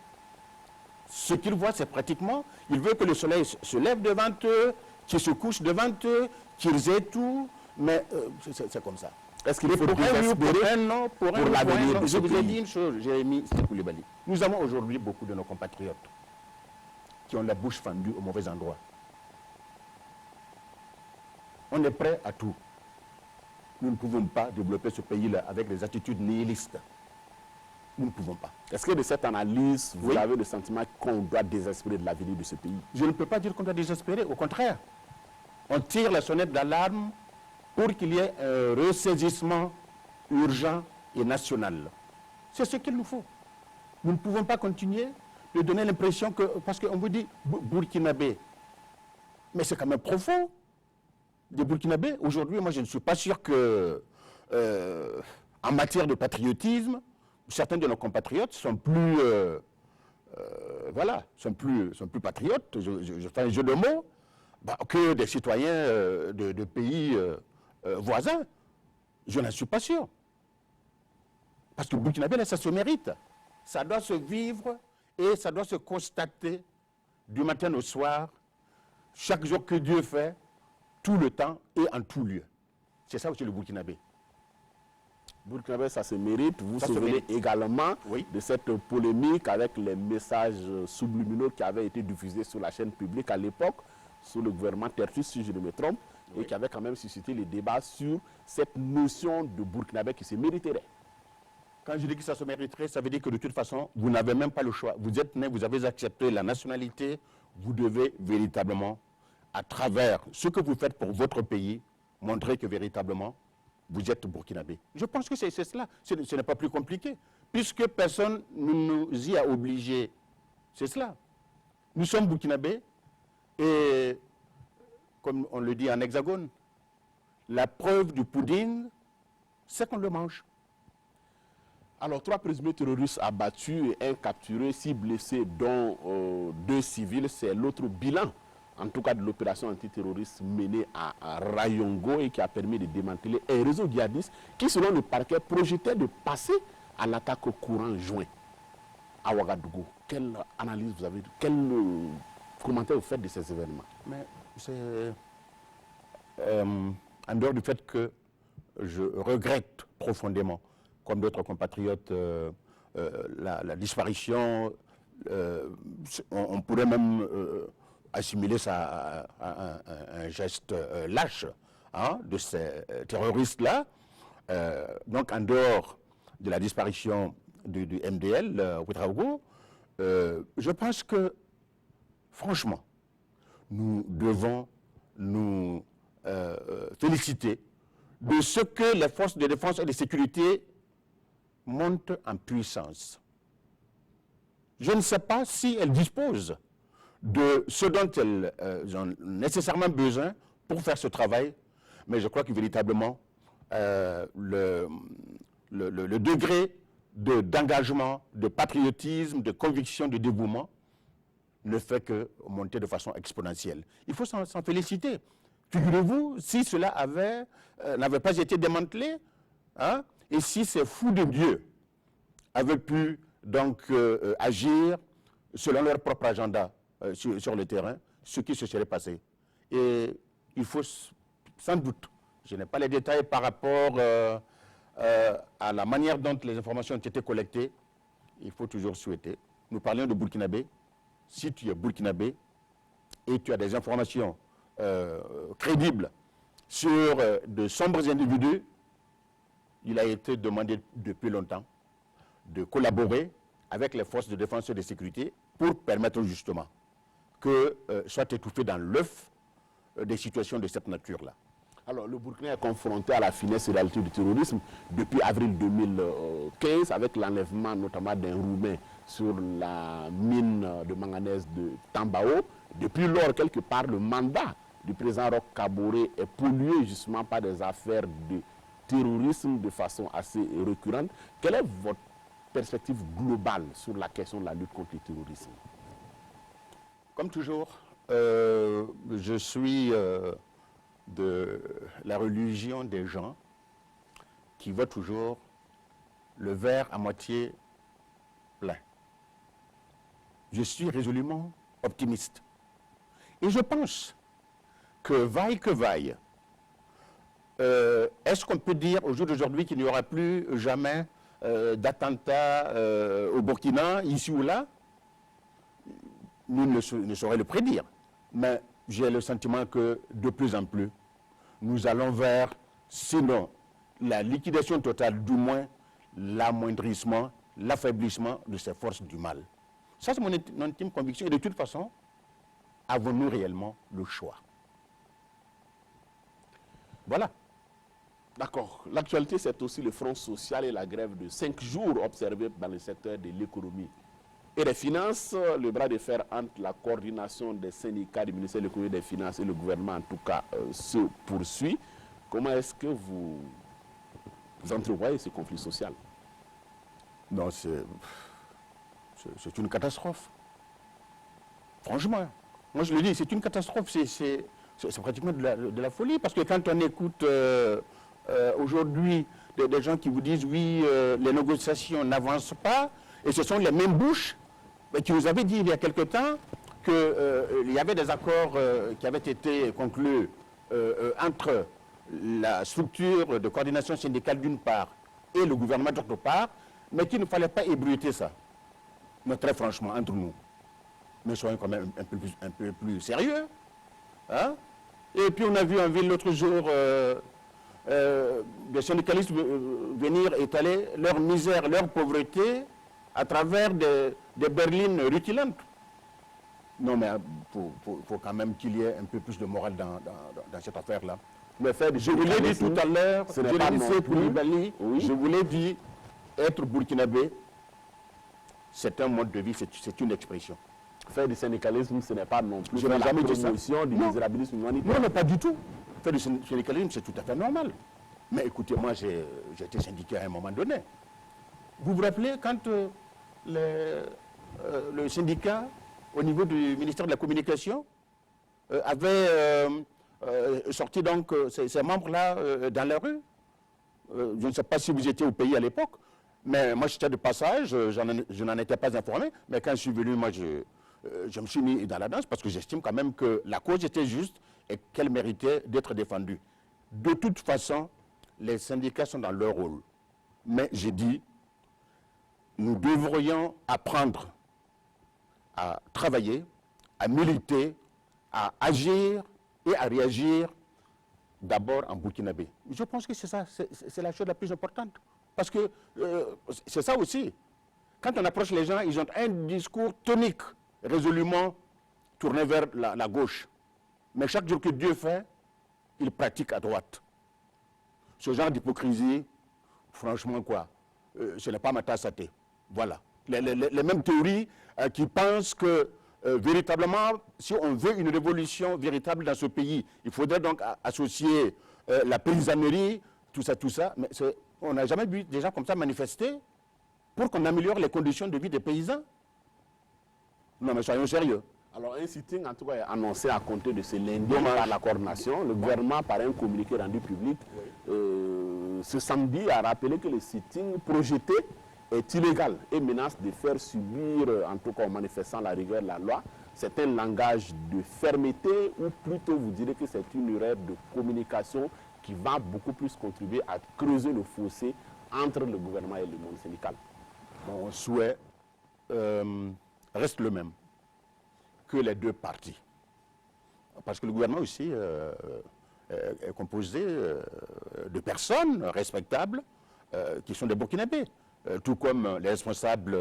Ce qu'ils voient, c'est pratiquement, ils veulent que le soleil se lève devant eux, qu'il se couche devant eux, qu'ils aient tout, mais c'est comme ça. Est-ce qu'il faut désespérer pour l'avenir de ce pays? Je vous ai pays? dit une chose, Jérémy Koulibaly. Nous avons aujourd'hui beaucoup de nos compatriotes qui ont la bouche fendue au mauvais endroit. On est prêt à tout. Nous ne pouvons pas développer ce pays-là avec des attitudes nihilistes. Nous ne pouvons pas. Est-ce que de cette analyse, vous avez le sentiment qu'on doit désespérer de l'avenir de ce pays? Je ne peux pas dire qu'on doit désespérer, au contraire. On tire la sonnette d'alarme pour qu'il y ait un ressaisissement urgent et national. C'est ce qu'il nous faut. Nous ne pouvons pas continuer de donner l'impression que, parce qu'on vous dit Burkinabé, mais c'est quand même profond. Des Burkinabés, aujourd'hui, moi je ne suis pas sûr que, en matière de patriotisme, certains de nos compatriotes sont plus, sont plus patriotes, je fais un jeu de mots, que des citoyens de pays voisins. Je n'en suis pas sûr. Parce que Burkinabé, là, ça se mérite. Ça doit se vivre et ça doit se constater du matin au soir, chaque jour que Dieu fait, tout le temps et en tout lieu. C'est ça aussi le Burkinabé. Burkinabé, ça se mérite. Vous vous souvenez également de cette polémique avec les messages subliminaux qui avaient été diffusés sur la chaîne publique à l'époque, sous le gouvernement Tertus, si je ne me trompe, et qui avait quand même suscité les débats sur cette notion de Burkinabé qui se mériterait. Quand je dis que ça se mériterait, ça veut dire que de toute façon, vous n'avez même pas le choix. Vous êtes né, vous avez accepté la nationalité, vous devez véritablement, à travers ce que vous faites pour votre pays, montrer que véritablement, vous êtes burkinabé. Je pense que c'est cela. Ce n'est pas plus compliqué. Puisque personne ne nous y a obligés. C'est cela. Nous sommes burkinabés et, comme on le dit en hexagone, la preuve du pudding, c'est qu'on le mange. Alors, 3 présumés terroristes abattus et 1 capturé, 6 blessés, dont 2 civils. C'est l'autre bilan, en tout cas, de l'opération antiterroriste menée à Rayongo et qui a permis de démanteler un réseau djihadiste qui, selon le parquet, projetait de passer à l'attaque au courant juin à Ouagadougou. Quelle analyse vous avez, quel commentaire vous faites de ces événements? Mais c'est en dehors du fait que je regrette profondément, comme d'autres compatriotes, la disparition, on pourrait même assimiler ça à un geste lâche hein, de ces terroristes-là. Donc en dehors de la disparition du MDL, Ouedraogo, je pense que, franchement, nous devons nous féliciter de ce que les forces de défense et de sécurité montent en puissance. Je ne sais pas si elles disposent de ce dont elles ont nécessairement besoin pour faire ce travail, mais je crois que véritablement le degré d'engagement, de patriotisme, de conviction, de dévouement ne fait que monter de façon exponentielle. Il faut s'en féliciter. Figurez-vous, si cela n'avait pas été démantelé, hein, et si ces fous de Dieu avaient pu donc agir selon leur propre agenda sur le terrain, ce qui se serait passé. Et il faut sans doute, je n'ai pas les détails par rapport à la manière dont les informations ont été collectées, il faut toujours souhaiter. Nous parlions de Burkinabé. Si tu es Burkinabé et tu as des informations crédibles sur de sombres individus, il a été demandé depuis longtemps de collaborer avec les forces de défense et de sécurité pour permettre justement que soit étouffé dans l'œuf des situations de cette nature-là. Alors, le Burkina est confronté à la finesse et réalité du terrorisme depuis avril 2015, avec l'enlèvement notamment d'un Roumain sur la mine de manganèse de Tambao. Depuis lors, quelque part, le mandat du président Roch Kaboré est pollué justement par des affaires de terrorisme de façon assez récurrente. Quelle est votre perspective globale sur la question de la lutte contre le terrorisme? Comme toujours, je suis de la religion des gens qui voient toujours le verre à moitié plein. Je suis résolument optimiste. Et je pense que vaille, est-ce qu'on peut dire au jour d'aujourd'hui qu'il n'y aura plus jamais d'attentats au Burkina, ici ou là? Nul ne saurait le prédire. Mais j'ai le sentiment que de plus en plus, nous allons vers, sinon la liquidation totale, du moins l'amoindrissement, l'affaiblissement de ces forces du mal. Ça, c'est mon intime conviction. Et de toute façon, avons-nous réellement le choix? Voilà. D'accord. L'actualité, c'est aussi le front social et la grève de 5 jours observée dans le secteur de l'économie et des finances. Le bras de fer entre la coordination des syndicats du ministère de l'économie et des finances et le gouvernement, en tout cas, se poursuit. Comment est-ce que vous entrevoyez ce conflit social? Non, c'est une catastrophe. Franchement, moi je le dis, c'est une catastrophe, c'est pratiquement de la folie, parce que quand on écoute aujourd'hui des gens qui vous disent oui, les négociations n'avancent pas, et ce sont les mêmes bouches qui nous avaient dit il y a quelque temps qu'il y avait des accords qui avaient été conclus entre la structure de coordination syndicale d'une part et le gouvernement d'autre part, mais qu'il ne fallait pas ébruiter ça. Mais très franchement, entre nous, mais soyons quand même un peu plus sérieux. Hein? Et puis on a vu en ville l'autre jour des syndicalistes venir étaler leur misère, leur pauvreté à travers des berlines rutilantes. Non, mais il faut quand même qu'il y ait un peu plus de morale dans cette affaire-là. Mais je vous l'ai dit tout à l'heure, je vous l'ai dit, être burkinabé, c'est un mode de vie, c'est une expression. Faire du syndicalisme, ce n'est pas non plus la promotion du misérabilisme humanitaire. Non, pas du tout. Faire du syndicalisme, c'est tout à fait normal. Mais écoutez, moi, j'ai été syndiqué à un moment donné. Vous vous rappelez quand le syndicat, au niveau du ministère de la Communication, avait sorti donc ces membres-là dans la rue? Je ne sais pas si vous étiez au pays à l'époque, mais moi j'étais de passage, je n'en étais pas informé, mais quand je suis venu, moi je me suis mis dans la danse parce que j'estime quand même que la cause était juste et qu'elle méritait d'être défendue. De toute façon, les syndicats sont dans leur rôle. Mais j'ai dit, nous devrions apprendre à travailler, à militer, à agir et à réagir d'abord en burkinabé. Je pense que c'est ça, c'est la chose la plus importante. Parce que c'est ça aussi. Quand on approche les gens, ils ont un discours tonique, résolument tourné vers la gauche. Mais chaque jour que Dieu fait, il pratique à droite. Ce genre d'hypocrisie, franchement quoi, ce n'est pas ma tasse à thé. Voilà. Les mêmes théories qui pensent que véritablement, si on veut une révolution véritable dans ce pays, il faudrait donc associer la paysannerie, tout ça. Mais on n'a jamais vu des gens comme ça manifester pour qu'on améliore les conditions de vie des paysans. Non, mais soyons sérieux. Alors, un sitting, en tout cas, est annoncé à compter de ce lundi par la coordination. Le gouvernement, par un communiqué rendu public, ce samedi, a rappelé que le sitting projeté est illégal et menace de faire subir, en tout cas aux manifestants, la rigueur de la loi. C'est un langage de fermeté, ou plutôt vous direz que c'est une erreur de communication qui va beaucoup plus contribuer à creuser le fossé entre le gouvernement et le monde syndical. Mon souhait reste le même que les deux partis. Parce que le gouvernement aussi est composé de personnes respectables qui sont des Burkinabés, tout comme les responsables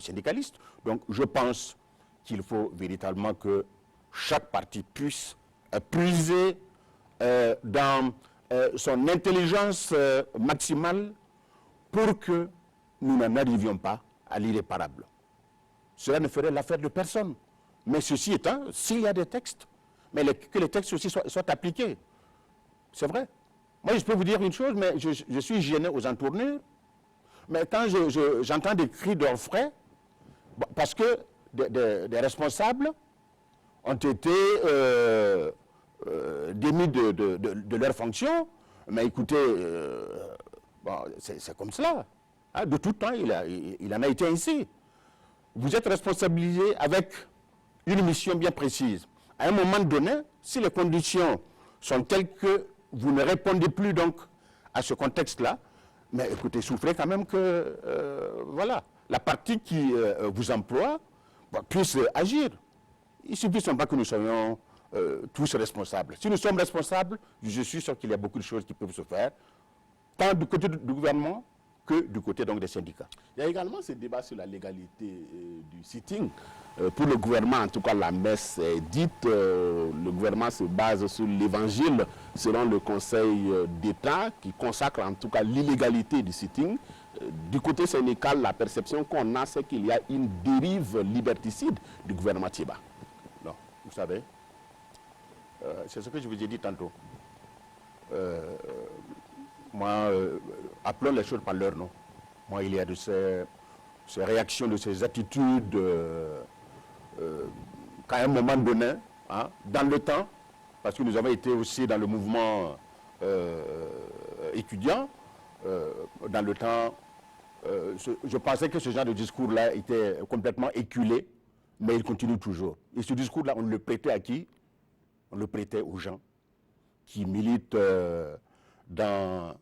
syndicalistes. Donc je pense qu'il faut véritablement que chaque parti puisse puiser dans son intelligence maximale pour que nous n'en arrivions pas à l'irréparable. Cela ne ferait l'affaire de personne. Mais ceci étant, s'il y a des textes, mais que les textes aussi soient appliqués. C'est vrai. Moi, je peux vous dire une chose, mais je suis gêné aux entournures. Mais quand j'entends des cris d'orfraie, parce que des responsables ont été démis de leurs fonctions, mais écoutez, bon, c'est comme cela. Hein, de tout temps, il en a été ainsi. Vous êtes responsabilisé avec une mission bien précise. À un moment donné, si les conditions sont telles que vous ne répondez plus donc à ce contexte-là, mais écoutez, souffrez quand même que voilà, la partie qui vous emploie puisse agir. Il ne suffit pas que nous soyons tous responsables. Si nous sommes responsables, je suis sûr qu'il y a beaucoup de choses qui peuvent se faire, tant du côté du gouvernement que du côté donc des syndicats. Il y a également ce débat sur la légalité du sitting. Pour le gouvernement, en tout cas, la messe est dite. Le gouvernement se base sur l'évangile selon le Conseil d'État qui consacre en tout cas l'illégalité du sitting. Du côté syndical, la perception qu'on a, c'est qu'il y a une dérive liberticide du gouvernement Thiéba. Non, vous savez, c'est ce que je vous ai dit tantôt. Moi, appelons les choses par leur nom. Moi, il y a de ces réactions, de ces attitudes qu'à un moment donné, hein, dans le temps, parce que nous avons été aussi dans le mouvement étudiant, dans le temps, je pensais que ce genre de discours-là était complètement éculé, mais il continue toujours. Et ce discours-là, on le prêtait à qui? On le prêtait aux gens qui militent dans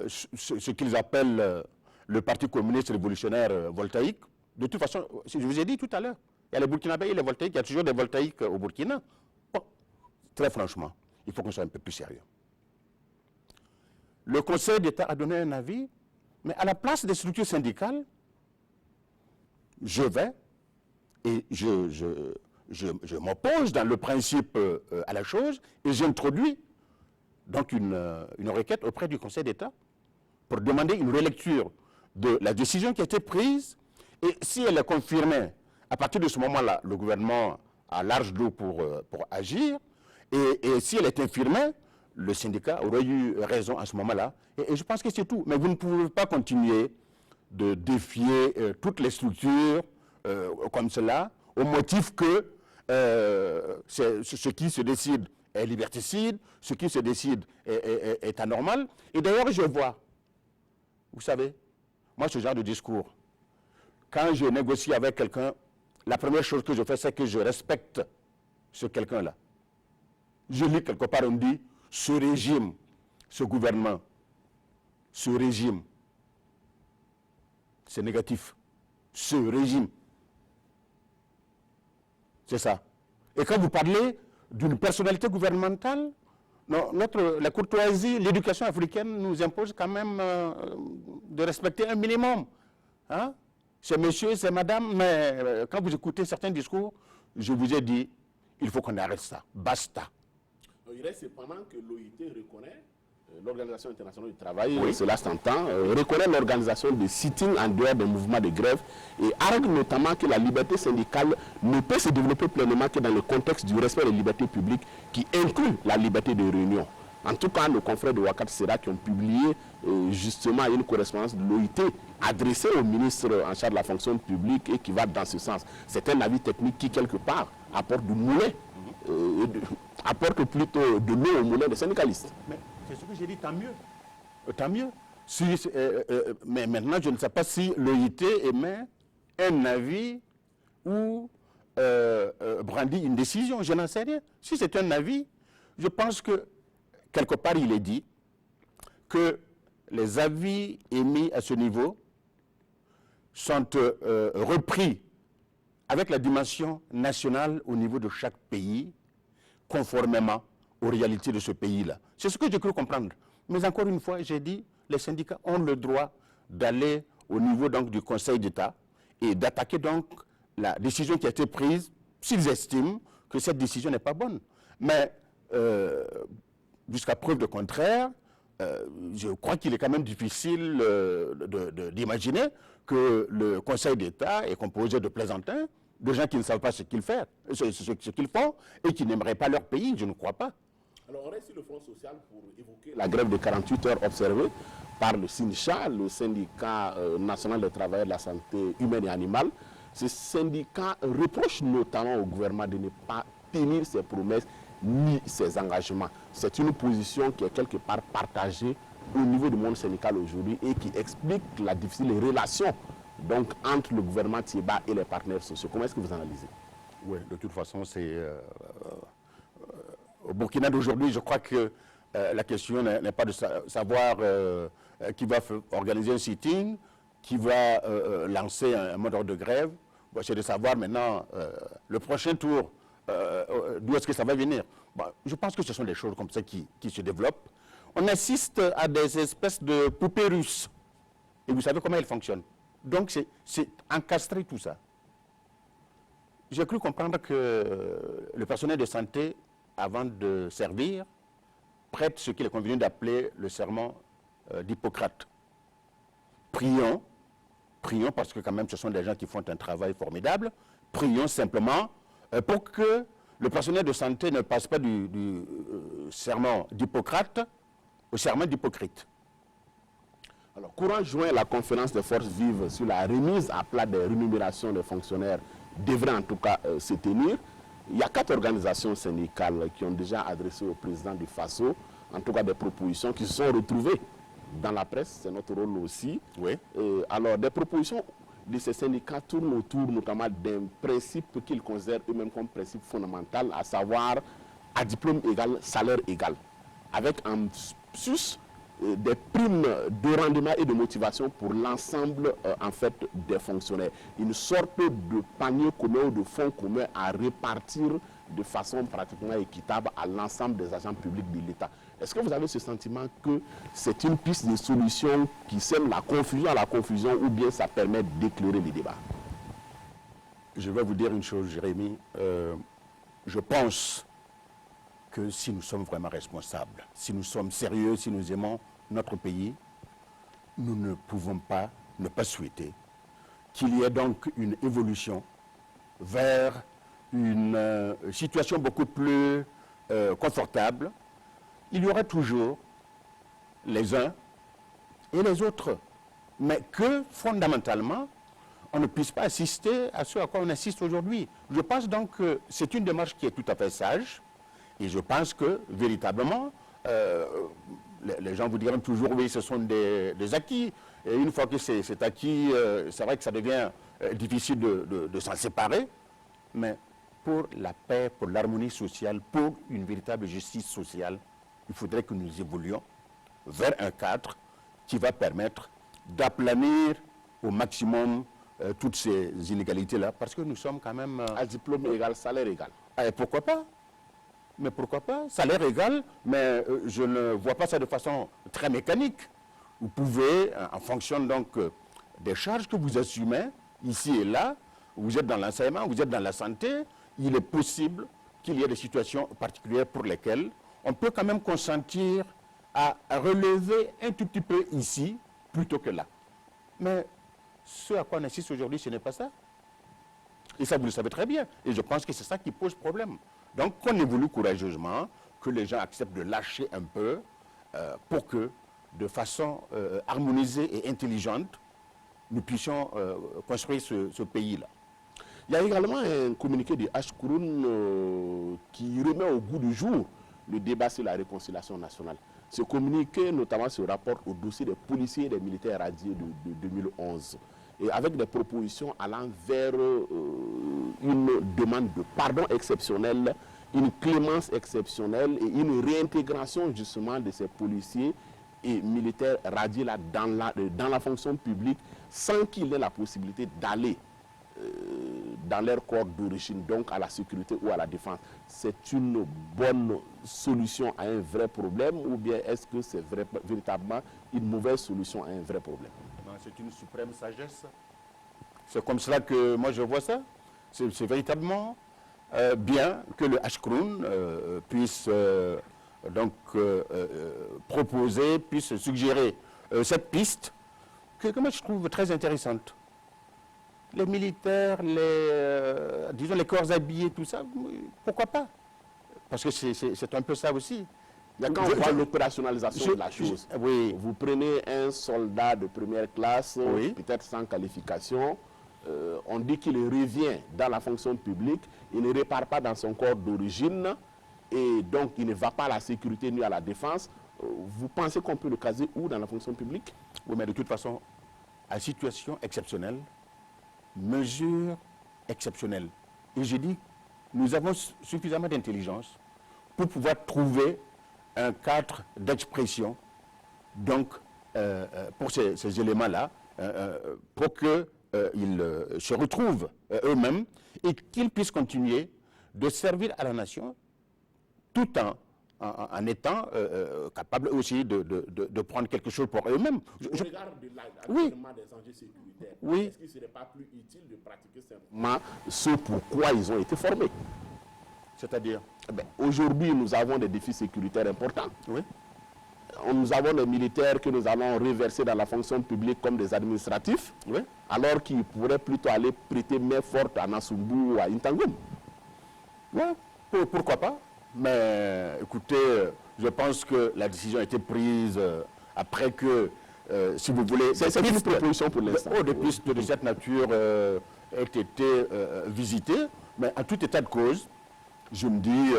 ce qu'ils appellent le Parti communiste révolutionnaire voltaïque. De toute façon, je vous ai dit tout à l'heure, il y a les Burkinabés et les voltaïques, il y a toujours des voltaïques au Burkina. Bon, très franchement, il faut qu'on soit un peu plus sérieux. Le Conseil d'État a donné un avis, mais à la place des structures syndicales, je vais et je m'oppose dans le principe à la chose et j'introduis donc une requête auprès du Conseil d'État pour demander une relecture de la décision qui a été prise et si elle est confirmée, à partir de ce moment-là, le gouvernement a large dos pour agir et si elle est infirmée, le syndicat aurait eu raison à ce moment-là et je pense que c'est tout. Mais vous ne pouvez pas continuer de défier toutes les structures comme cela, au motif que ce qui se décide est liberticide, ce qui se décide est anormal. Et d'ailleurs, je vois, vous savez, moi, ce genre de discours, quand je négocie avec quelqu'un, la première chose que je fais, c'est que je respecte ce quelqu'un-là. Je lis quelque part, on dit, ce régime, ce gouvernement, ce régime, c'est négatif. Ce régime, c'est ça. Et quand vous parlez d'une personnalité gouvernementale, non, la courtoisie, l'éducation africaine nous impose quand même de respecter un minimum. Hein? C'est monsieur, c'est madame, mais quand vous écoutez certains discours, je vous ai dit, il faut qu'on arrête ça. Basta. Il reste cependant que l'OIT reconnaît, l'Organisation internationale du travail, Oui. cela s'entend, reconnaît l'organisation de sitting en dehors des mouvements de grève et argue notamment que la liberté syndicale ne peut se développer pleinement que dans le contexte du respect des libertés publiques qui inclut la liberté de réunion. En tout cas, nos confrères de Wakat Sera qui ont publié justement une correspondance de l'OIT adressée au ministre en charge de la fonction publique et qui va dans ce sens. C'est un avis technique qui, quelque part, apporte du moulin, apporte plutôt de l'eau au moulin des syndicalistes. Mais c'est ce que j'ai dit, tant mieux. Tant mieux. Mais maintenant, je ne sais pas si l'OIT émet un avis ou brandit une décision. Je n'en sais rien. Si c'est un avis, je pense que quelque part, il est dit que les avis émis à ce niveau sont repris avec la dimension nationale au niveau de chaque pays, conformément aux réalités de ce pays-là. C'est ce que j'ai cru comprendre. Mais encore une fois, j'ai dit, les syndicats ont le droit d'aller au niveau donc, du Conseil d'État et d'attaquer donc la décision qui a été prise s'ils estiment que cette décision n'est pas bonne. Mais jusqu'à preuve de contraire, je crois qu'il est quand même difficile d'imaginer que le Conseil d'État est composé de plaisantins, de gens qui ne savent pas ce qu'ils font et qui n'aimeraient pas leur pays, je ne crois pas. Alors on reste sur le Front social pour évoquer la grève de 48 heures observée par le SYNICHA, le syndicat national des travailleurs de la santé humaine et animale. Ce syndicat reproche notamment au gouvernement de ne pas tenir ses promesses ni ses engagements. C'est une position qui est quelque part partagée au niveau du monde syndical aujourd'hui et qui explique la difficile relation donc, entre le gouvernement Thiéba et les partenaires sociaux. Comment est-ce que vous analysez? Oui, de toute façon, c'est... au Burkina d'aujourd'hui, je crois que la question n'est pas de savoir qui va organiser un sitting, qui va lancer un mode de grève. Bon, c'est de savoir maintenant le prochain tour, d'où est-ce que ça va venir. Bon, je pense que ce sont des choses comme ça qui se développent. On assiste à des espèces de poupées russes. Et vous savez comment elles fonctionnent. Donc, c'est encastrer tout ça. J'ai cru comprendre que le personnel de santé, avant de servir, prête ce qu'il est convenu d'appeler le serment d'Hippocrate. Prions parce que quand même ce sont des gens qui font un travail formidable, prions simplement pour que le personnel de santé ne passe pas du serment d'Hippocrate au serment d'Hypocrite. Alors, courant juin, la conférence des forces vives sur la remise à plat des rémunérations des fonctionnaires devrait en tout cas se tenir. Il y a 4 organisations syndicales qui ont déjà adressé au président du FASO, en tout cas des propositions qui se sont retrouvées dans la presse, c'est notre rôle aussi. Oui. Alors, des propositions de ces syndicats tournent autour notamment d'un principe qu'ils considèrent eux-mêmes comme principe fondamental, à savoir à diplôme égal, salaire égal, avec en sus des primes de rendement et de motivation pour l'ensemble en fait des fonctionnaires. Une sorte de panier commun ou de fonds commun à répartir de façon pratiquement équitable à l'ensemble des agents publics de l'État. Est-ce que vous avez ce sentiment que c'est une piste de solution qui sème la confusion à la confusion ou bien ça permet d'éclairer les débats? Je vais vous dire une chose, Jérémy. Je pense que si nous sommes vraiment responsables, si nous sommes sérieux, si nous aimons notre pays, nous ne pouvons pas ne pas souhaiter qu'il y ait donc une évolution vers une situation beaucoup plus confortable. Il y aura toujours les uns et les autres. mais que fondamentalement, on ne puisse pas assister à ce à quoi on assiste aujourd'hui. Je pense donc que c'est une démarche qui est tout à fait sage, et je pense que véritablement, les gens vous diront toujours, oui, ce sont des acquis, et une fois que c'est acquis, c'est vrai que ça devient difficile de s'en séparer, mais pour la paix, pour l'harmonie sociale, pour une véritable justice sociale, il faudrait que nous évoluions vers un cadre qui va permettre d'aplanir au maximum toutes ces inégalités-là, parce que nous sommes quand même... À diplôme égal, salaire égal. Et pourquoi pas? Mais pourquoi pas? Salaire égal, mais je ne vois pas ça de façon très mécanique. Vous pouvez, en fonction donc des charges que vous assumez, ici et là, vous êtes dans l'enseignement, vous êtes dans la santé, il est possible qu'il y ait des situations particulières pour lesquelles on peut quand même consentir à relever un tout petit peu ici, plutôt que là. Mais ce à quoi on assiste aujourd'hui, ce n'est pas ça. Et ça, vous le savez très bien. Et je pense que c'est ça qui pose problème. Donc, qu'on évolue courageusement, que les gens acceptent de lâcher un peu pour que, de façon harmonisée et intelligente, nous puissions construire ce pays-là. Il y a également un communiqué de Ashkurun qui remet au goût du jour le débat sur la réconciliation nationale. Ce communiqué, notamment, se rapporte au dossier des policiers et des militaires radiés de 2011. Et avec des propositions allant vers une demande de pardon exceptionnel, une clémence exceptionnelle et une réintégration justement de ces policiers et militaires radiés là dans la fonction publique sans qu'il ait la possibilité d'aller dans leur corps d'origine, donc à la sécurité ou à la défense. C'est une bonne solution à un vrai problème ou bien est-ce que c'est véritablement une mauvaise solution à un vrai problème? C'est une suprême sagesse. C'est comme cela que moi je vois ça. C'est véritablement bien que le Ashkurun puisse donc proposer, puisse suggérer cette piste que moi je trouve très intéressante. Les militaires, disons les corps habillés, tout ça, pourquoi pas? Parce que c'est un peu ça aussi. Il y a quand on voit l'opérationnalisation de la chose. Oui. Vous prenez un soldat de première classe, oui. peut-être sans qualification, on dit qu'il revient dans la fonction publique, il ne répare pas dans son corps d'origine, et donc il ne va pas à la sécurité ni à la défense. Vous pensez qu'on peut le caser où dans la fonction publique? Oui, mais de toute façon, à situation exceptionnelle, mesure exceptionnelle. Et je dis, nous avons suffisamment d'intelligence pour pouvoir trouver un cadre d'expression, donc, pour ces éléments-là, pour qu'ils se retrouvent eux-mêmes et qu'ils puissent continuer de servir à la nation tout en étant capables aussi de prendre quelque chose pour eux-mêmes. Au regard de l'actuellement des enjeux sécuritaires, est-ce qu'il ne serait pas plus utile de pratiquer simplement ce pourquoi ils ont été formés? C'est-à-dire aujourd'hui, nous avons des défis sécuritaires importants. Oui. Nous avons des militaires que nous allons reverser dans la fonction publique comme des administratifs, oui. alors qu'ils pourraient plutôt aller prêter main forte à Nassumbu ou à Intangum. Oui, pourquoi pas? Mais écoutez, je pense que la décision a été prise après que, si vous voulez... C'est une proposition pour l'instant. Des pistes de cette nature ont été visitées, mais en tout état de cause, je me dis,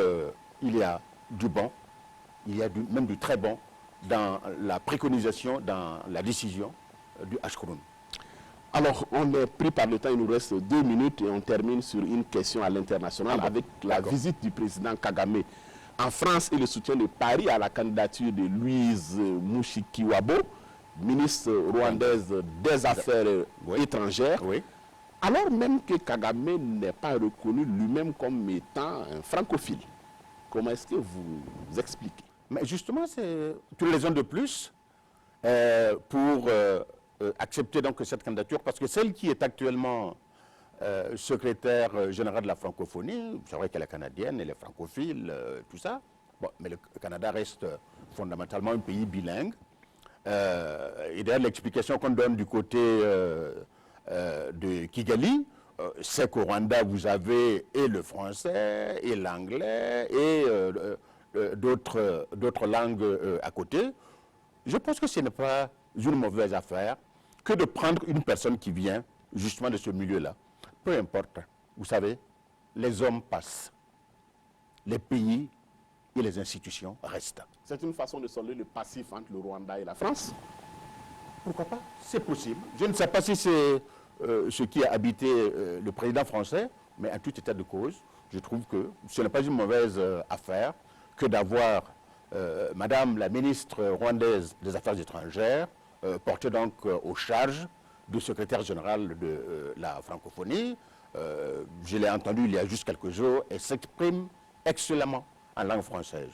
il y a du bon, il y a même du très bon dans la préconisation, dans la décision du Ashkurun. Alors, on est pris par le temps, il nous reste 2 minutes et on termine sur une question à l'international avec la visite du président Kagame en France et le soutien de Paris à la candidature de Louise Mushikiwabo, ministre rwandaise des Affaires étrangères, oui. Alors même que Kagame n'est pas reconnu lui-même comme étant un francophile. Comment est-ce que vous expliquez? Mais justement, c'est une raison de plus pour accepter donc cette candidature, parce que celle qui est actuellement secrétaire générale de la francophonie, c'est vrai qu'elle est canadienne, elle est francophile, tout ça. Bon, mais le Canada reste fondamentalement un pays bilingue. Et d'ailleurs, l'explication qu'on donne du côté de Kigali, c'est qu'au Rwanda, vous avez et le français, et l'anglais, et d'autres langues à côté. Je pense que ce n'est pas une mauvaise affaire que de prendre une personne qui vient justement de ce milieu-là. Peu importe, vous savez, les hommes passent, les pays et les institutions restent. C'est une façon de solder le passif entre le Rwanda et la France. Pourquoi pas? C'est possible. Je ne sais pas si c'est ce qui a habité le président français, mais en tout état de cause, je trouve que ce n'est pas une mauvaise affaire que d'avoir Madame la ministre rwandaise des Affaires étrangères portée donc aux charges du secrétaire général de la francophonie. Je l'ai entendu il y a juste quelques jours et s'exprime excellemment en langue française.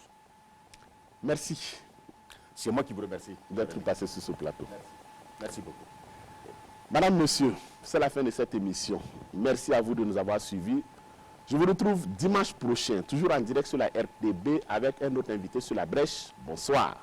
Merci. C'est moi qui vous remercie D'être passé sur ce plateau. Merci. Merci beaucoup. Madame, Monsieur, c'est la fin de cette émission. Merci à vous de nous avoir suivis. Je vous retrouve dimanche prochain, toujours en direct sur la RTB avec un autre invité sur la brèche. Bonsoir.